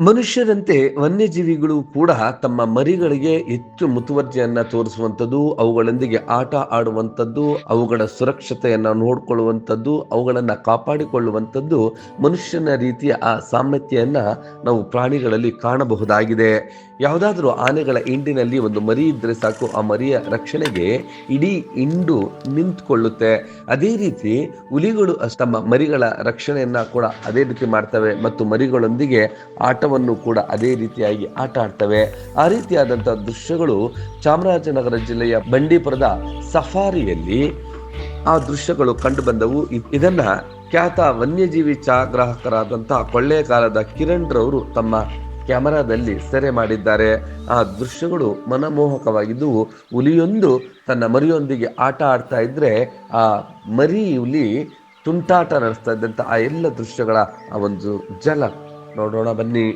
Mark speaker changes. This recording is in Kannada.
Speaker 1: ಮನುಷ್ಯರಂತೆ ವನ್ಯಜೀವಿಗಳು ಕೂಡ ತಮ್ಮ ಮರಿಗಳಿಗೆ ಹೆಚ್ಚು ಮುತುವರ್ಜಿಯನ್ನ ತೋರಿಸುವಂಥದ್ದು, ಅವುಗಳೊಂದಿಗೆ ಆಟ ಆಡುವಂಥದ್ದು, ಅವುಗಳ ಸುರಕ್ಷತೆಯನ್ನ ನೋಡಿಕೊಳ್ಳುವಂಥದ್ದು, ಅವುಗಳನ್ನ ಕಾಪಾಡಿಕೊಳ್ಳುವಂಥದ್ದು ಮನುಷ್ಯನ ರೀತಿಯ ಆ ಸಾಮರ್ಥ್ಯವನ್ನ ನಾವು ಪ್ರಾಣಿಗಳಲ್ಲಿ ಕಾಣಬಹುದಾಗಿದೆ. ಯಾವುದಾದ್ರೂ ಆನೆಗಳ ಹಿಂಡಿನಲ್ಲಿ ಒಂದು ಮರಿ ಇದ್ರೆ ಸಾಕು, ಆ ಮರಿಯ ರಕ್ಷಣೆಗೆ ಇಡೀ ಹಿಂಡು ನಿಂತ್ಕೊಳ್ಳುತ್ತೆ. ಅದೇ ರೀತಿ ಹುಲಿಗಳು ತಮ್ಮ ಮರಿಗಳ ರಕ್ಷಣೆಯನ್ನ ಕೂಡ ಅದೇ ರೀತಿ ಮಾಡ್ತವೆ ಮತ್ತು ಮರಿಗಳೊಂದಿಗೆ ಆಟವನ್ನು ಕೂಡ ಅದೇ ರೀತಿಯಾಗಿ ಆಟ ಆಡ್ತವೆ. ಆ ರೀತಿಯಾದಂತಹ ದೃಶ್ಯಗಳು ಚಾಮರಾಜನಗರ ಜಿಲ್ಲೆಯ ಬಂಡೀಪುರದ ಸಫಾರಿಯಲ್ಲಿ ಆ ದೃಶ್ಯಗಳು ಕಂಡು ಬಂದವು. ಇದನ್ನ ಖ್ಯಾತ ವನ್ಯಜೀವಿ ಛಾಯಾಗ್ರಾಹಕರಾದಂತಹ ಕೊಳ್ಳೇಗಾಲದ ಕಿರಣ್ ರವರು ತಮ್ಮ ಕ್ಯಾಮರಾದಲ್ಲಿ ಸೆರೆ ಮಾಡಿದ್ದಾರೆ. ಆ ದೃಶ್ಯಗಳು ಮನಮೋಹಕವಾಗಿದ್ದವು. ಹುಲಿಯೊಂದು ತನ್ನ ಮರಿಯೊಂದಿಗೆ ಆಟ ಆಡ್ತಾ ಇದ್ರೆ ಆ ಮರಿ ಹುಲಿ ತುಂಟಾಟ ನಡೆಸ್ತಾ ಇದ್ದಂತ ಆ ಎಲ್ಲ ದೃಶ್ಯಗಳ ಆ ಒಂದು ಜಲ ನೋಡೋಣ ಬನ್ನಿ.